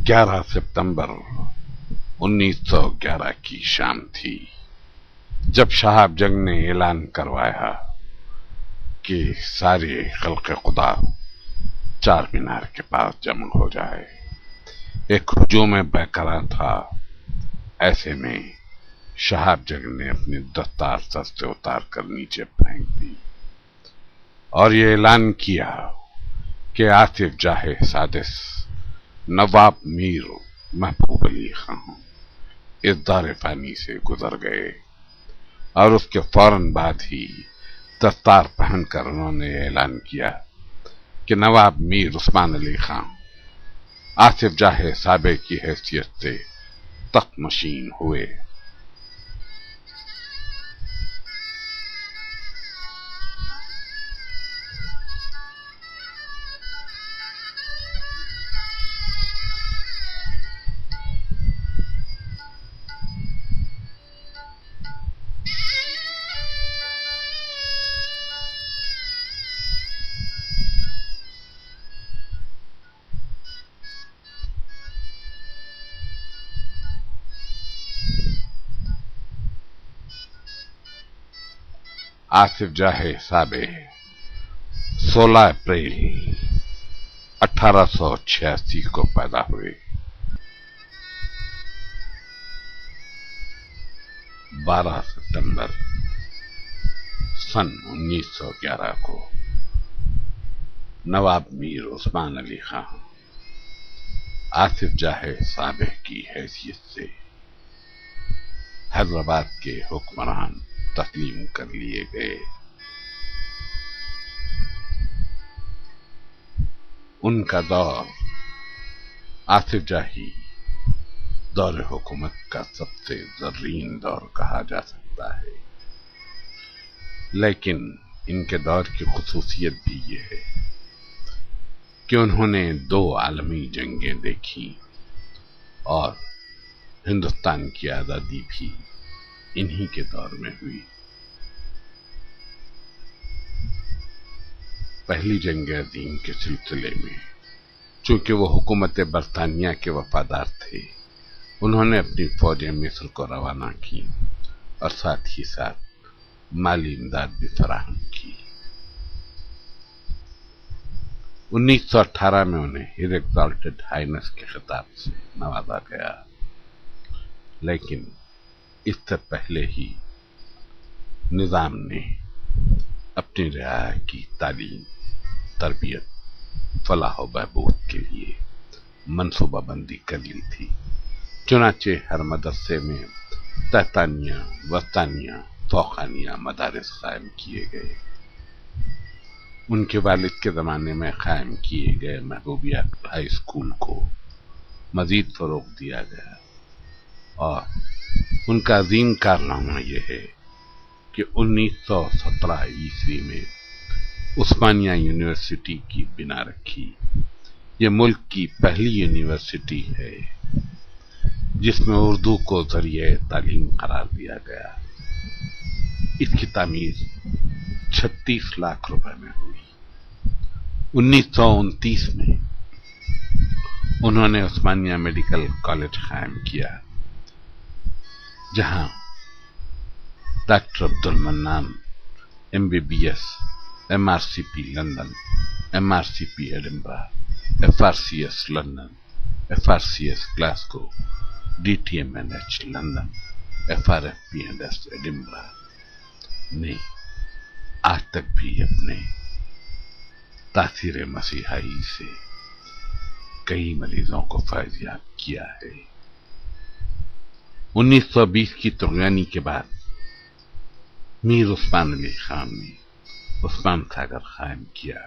11 ستمبر 1911 کی شام تھی جب شہاب جنگ نے اعلان کروایا کہ سارے خلق خدا چار مینار کے پاس جمع ہو جائے۔ ایک ہجوم بیقرار تھا۔ ایسے میں شہاب جنگ نے اپنی دستار سر سے اتار کر نیچے پھینک دی اور یہ اعلان کیا کہ آصف جاہ سادس نواب میر محبوب علی خان اس دار فانی سے گزر گئے، اور اس کے فوراً بعد ہی دستار پہن کر انہوں نے اعلان کیا کہ نواب میر عثمان علی خان آصف جاہ سابق کی حیثیت سے تخت نشین ہوئے۔ آصف جاہ سابق 16 اپریل 1886 کو پیدا ہوئے۔ 12 ستمبر سن 1911 کو نواب میر عثمان علی خان آصف جاہ سابق کی حیثیت سے حیدرآباد کے حکمران تسلیم کر لیے گئے۔ ان کا دور آصف جاہی دور حکومت کا سب سے زرین دور کہا جا سکتا ہے، لیکن ان کے دور کی خصوصیت بھی یہ ہے کہ انہوں نے 2 عالمی جنگیں دیکھی اور ہندوستان کی آزادی بھی انہی کے دور میں ہوئی۔ پہلی جنگ عظیم کے سلسلے میں چونکہ وہ حکومت برطانیہ کے وفادار تھے، انہوں نے اپنی فوجیں مصر کو روانہ کی اور ساتھ ہی ساتھ مالی امداد بھی فراہم کی۔ 1918 میں انہیں ہز ایگزالٹڈ ہائنس کے خطاب سے نوازا گیا، لیکن اس سے پہلے ہی نظام نے اپنی رعایا کی تعلیم، تربیت، فلاح و بہبود کے لیے منصوبہ بندی کر لی تھی۔ چنانچہ ہر مدرسے میں تحتانیہ، وسطانیہ، فوقانیہ مدارس قائم کیے گئے۔ ان کے والد کے زمانے میں قائم کیے گئے محبوبیہ ہائی اسکول کو مزید فروغ دیا گیا، اور ان کا عظیم کارنامہ یہ ہے کہ 1917 عیسوی میں عثمانیہ یونیورسٹی کی بنا رکھی۔ یہ ملک کی پہلی یونیورسٹی ہے جس میں اردو کو ذریعہ تعلیم قرار دیا گیا۔ اس کی تعمیر 36 لاکھ روپے میں ہوئی۔ 1929 میں انہوں نے عثمانیہ میڈیکل کالج قائم کیا، جہاں doctor Abdul Mannan MBBS MRCP London, MRCP Edinburgh, FRCS London, FRCS Glasgow, DTMNH London, FRFP&S Edinburgh نے آج تک بھی اپنے تاثیر مسیحائی سے کئی مریضوں کو فیض یاب کیا ہے۔ 1920 کی طغیانی کے بعد میر عثمان علی خان نے عثمان ساگر قائم کیا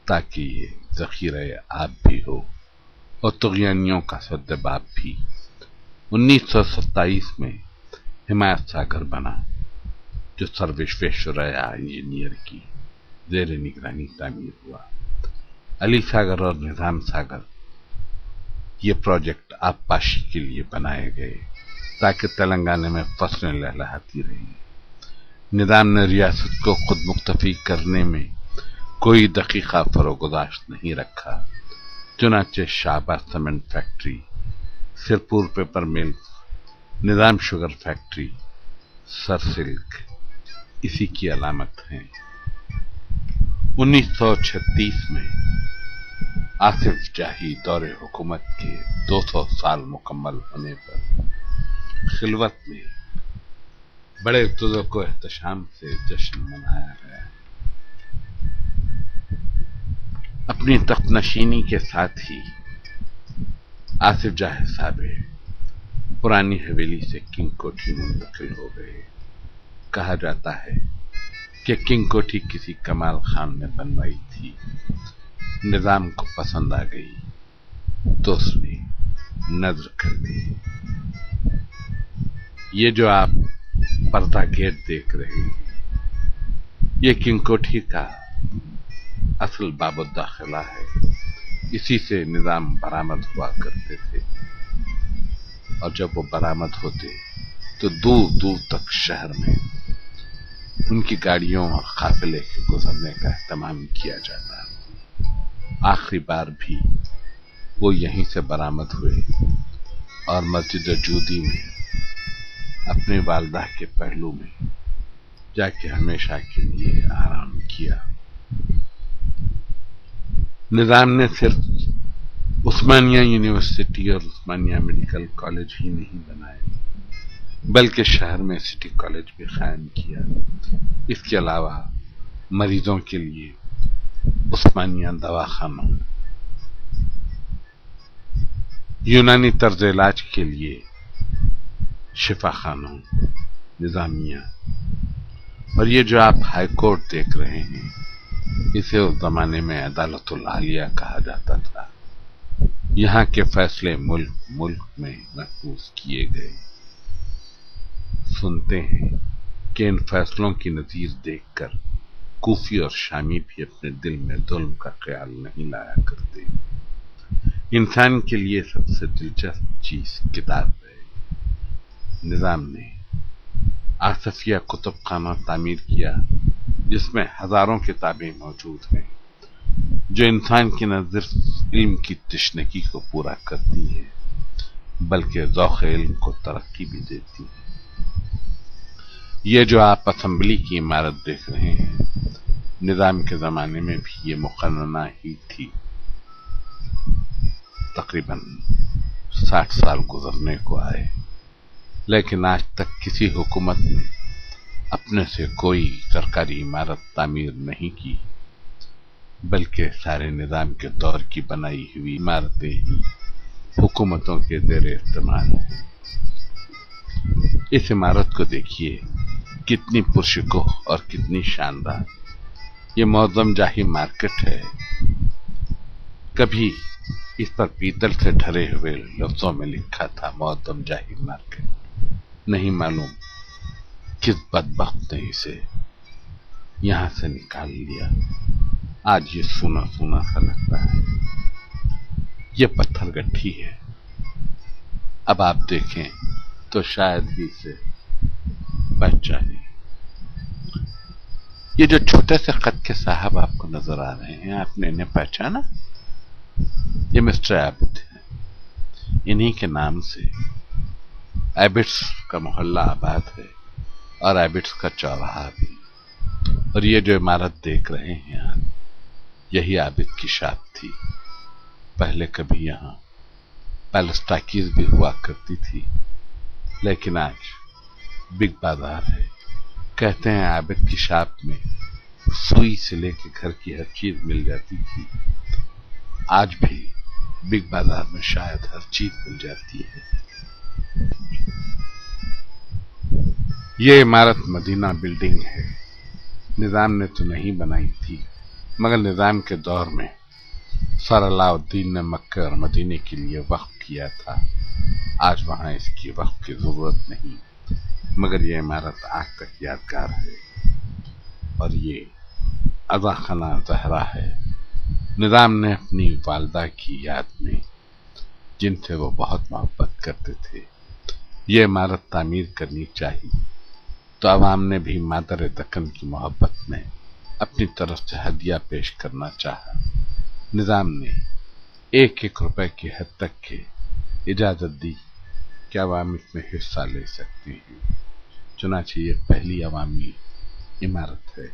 تاکہ یہ ذخیرہ آب بھی ہو اور طغیانیوں کا سد باب بھی۔ 1927 میں حمایت ساگر بنا، جو سر وشویشوریا انجینئر کی زیر نگرانی تعمیر ہوا۔ علی ساگر اور نظام ساگر یہ پروجیکٹ آبپاشی کے لیے بنائے گئے تاکہ تلنگانہ میں فصلیں لہلہاتی رہیں۔ نظام نے ریاست کو خود مکتفی کرنے میں کوئی دقیقہ فروگزاشت نہیں رکھا، चुनाचे Shahbaz cement factory, Sirpur paper mill, Nizam sugar factory, Sirsilk इसी की अलामत हैं। 1936 में आसिफ जाही दौरे हुकूमत के 200 साल मुकम्मल होने पर खिलवत में बड़े तुज़ुक व एहतशाम से जश्न मनाया गया। अपनी तख्तनशीनी के साथ ही आसिफ जाही साहब पुरानी हवेली से किंग कोठी मुंतकिल हो गए। कहा जाता है कि किंग कोठी किसी कमाल खान ने बनवाई थी, निजाम को पसंद आ गई तो उसने नजर कर दी। ये जो आप पर्दा गेट देख रहे हैं, ये किंग कोठी का असल बाब दाखिला है। इसी से निजाम बरामद हुआ करते थे, और जब वो बरामद होते तो दूर दूर तक शहर में उनकी गाड़ियों और काफिले के गुजरने का एहतमाम किया जाता। आखिरी बार भी वो यहीं से बरामद हुए और मस्जिद जूदी में अपने वालदा के पहलू में जाके हमेशा के लिए आराम किया। निजाम ने सिर्फ उस्मानिया यूनिवर्सिटी और उस्मानिया मेडिकल कॉलेज ही नहीं बनाए, बल्कि शहर में सिटी कॉलेज भी कायम किया। इसके अलावा मरीजों के लिए उस्मानिया दवाखानों, यूनानी तर्ज इलाज के लिए शिफाखानों, निजामिया, और ये जो आप हाई कोर्ट देख रहे हैं, इसे उस जमाने में अदालतुल आलिया कहा जाता था। यहाँ के फैसले मुल्क मुल्क में महफूज किए गए। सुनते हैं कि इन फैसलों की नज़ीर देखकर कूफी और शामी भी अपने दिल में जुल्म का ख्याल नहीं लाया करते। इंसान के लिए सबसे दिलचस्प चीज किताब है। निजाम ने आसफिया कुतुब खाना तामीर किया, जिसमें हजारों किताबें मौजूद हैं, जो इंसान की न सिर्फ इल्म की तशनगी को पूरा करती हैं, बल्कि ज़ौक़ इल्म को तरक्की भी देती हैं। ये जो आप असेंबली की इमारत देख रहे हैं, निजाम के ज़माने में भी ये मुक़र्रना ही थी। तकरीबन 60 साल गुजरने को आए, लेकिन आज तक किसी हुकूमत ने अपने से कोई सरकारी इमारत तामीर नहीं की, बल्कि सारे निजाम के दौर की बनाई हुई इमारतें ही हुकूमतों के ज़ेर इस्तेमाल हैं। इस इमारत को देखिए, कितनी पुरशकोह और कितनी शानदार। ये मौज़म जाही मार्केट है। कभी इस पर पीतल से ढरे हुए लफ्जों में लिखा था मौज़म जाही मार्केट। नहीं मालूम किस बदबख्त ने इसे यहां से निकाल लिया। आज ये सूना सूना सा लगता है। ये पत्थर गट्ठी है। अब आप देखें तो शायद ही इसे पहचाने। ये जो छोटे से खत के साहब आपको नजर आ रहे हैं, आपने इन्हें पहचाना? ये मिस्टर आबिद हैं। इन्हीं के नाम से एबिट्स का मोहल्ला आबाद है और एबिट्स का चौराहा भी। और ये जो इमारत देख रहे हैं आप, यही आबिद की शॉप थी। पहले कभी यहाँ पैलेस टाकीज भी हुआ करती थी, लेकिन आज बिग बाजार है। कहते हैं आबिद की शॉप में सुई से लेकर घर की हर चीज मिल जाती थी। आज भी बिग बाजार में शायद हर चीज मिल जाती है। ये इमारत मदीना बिल्डिंग है। निजाम ने तो नहीं बनाई थी, मगर निजाम के दौर में सर अलाउद्दीन ने मक्के और मदीने के लिए वक्फ किया था। आज वहां इसकी वक्फ की जरूरत नहीं, मगर ये इमारत आज तक यादगार है। और ये अज़ा खाना ज़हरा है। निजाम ने अपनी वालदा की याद में, जिनसे वो बहुत मोहब्बत करते थे, ये इमारत तामीर करनी चाहिए। तो अवाम ने भी मादर दक्कन की मोहब्बत में अपनी तरफ से हदिया पेश करना चाहा। निजाम ने 1-1 रुपए की हद तक की इजाजत दी कि आवाम इसमें हिस्सा ले सकते हैं। चुनांचे ये पहली अवामी इमारत है।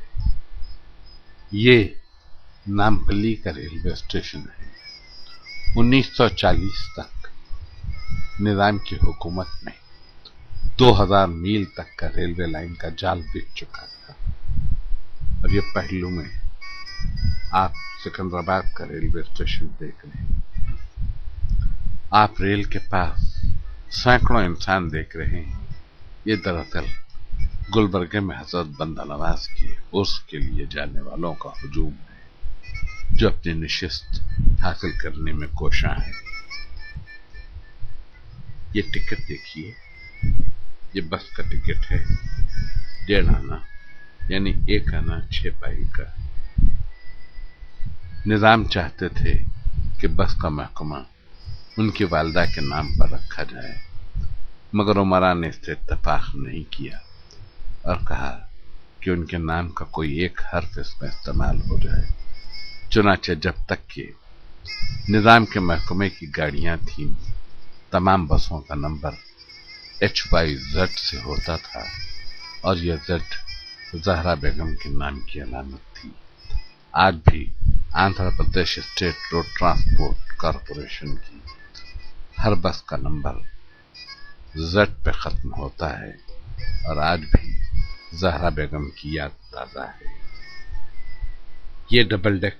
ये नामपल्ली का रेलवे स्टेशन है। 1940 तक निजाम की हुकूमत में 2000 मील तक का रेलवे लाइन का जाल बिक चुका था। और ये पहलू में आप सिकंदराबाद का रेलवे स्टेशन देख रहे हैं। आप रेल के पास सैकड़ों इंसान देख रहे हैं। ये दरअसल गुलबर्गे में हजरत बंदा नवाज के उर्स के लिए जाने वालों का हुजूम है, जो अपनी नशिस्त हासिल करने में कोशां है। ये टिकट देखिए, ये बस का टिकट है 1.5 आना, यानी 1 आना 6 पाई का। निजाम चाहते थे कि बस का महकमा उनकी वालदा के नाम पर रखा जाए, मगर उमरा ने इससे इत्तेफाक नहीं किया और कहा कि उनके नाम का कोई एक हर्फ इसमें इस्तेमाल हो जाए। चुनांचे जब तक कि निजाम के महकमे की गाड़ियां थीं, तमाम बसों का नंबर HYZ से होता था और यह Z ज़हरा बेगम के नाम की अलामत थी। आज भी Andhra Pradesh state road transport corporation की हर बस का नंबर Z पे खत्म होता है और आज भी ज़हरा बेगम की याद ताज़ा है। ये डबल डेक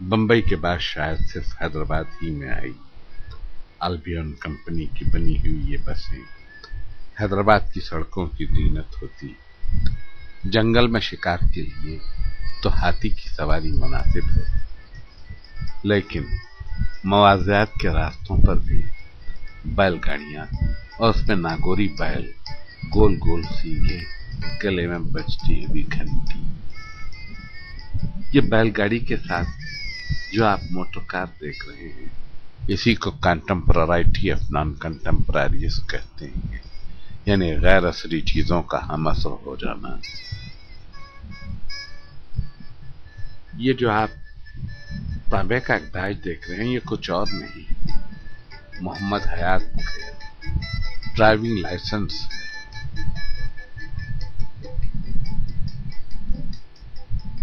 बंबई के बाद शायद सिर्फ हैदराबाद ही में आई। अल्बियन कंपनी की बनी हुई ये बसें हैदराबाद की सड़कों की जीनत होती। जंगल में शिकार के लिए तो हाथी की सवारी मुनासिब है, लेकिन मवाज़ियात के रास्तों पर भी बैलगाड़ियां और उसमें नागौरी बैल, गोल गोल सींगे, गले में बजती हुई घंटी। ये बैलगाड़ी के साथ जो आप मोटर कार देख रहे हैं, इसी को कंटेम्पररिटी ऑफ नॉन कंटेम्पररीज कहते हैं, यानी गैर असरी चीजों का हम असर हो जाना। ये जो आप तांबे का दाज देख रहे हैं, ये कुछ और नहीं, मोहम्मद हयात ड्राइविंग लाइसेंस है।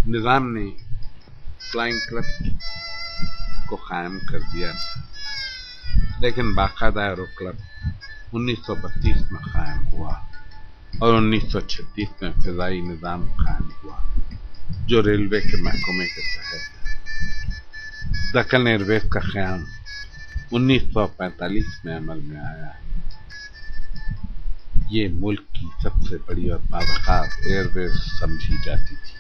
निजाम ने फ्लाइंग क्लब को कायम कर दिया, लेकिन बाकायदा एरो क्लब 1932 में कायम हुआ और 1936 में फिजाई निजाम कायम हुआ, जो रेलवे के महकमे के तहत। दक्कन एयरवेज का क़याम 1945 में अमल में आया। ये मुल्क की सबसे बड़ी और बावक़ार एयरवेज समझी जाती थी।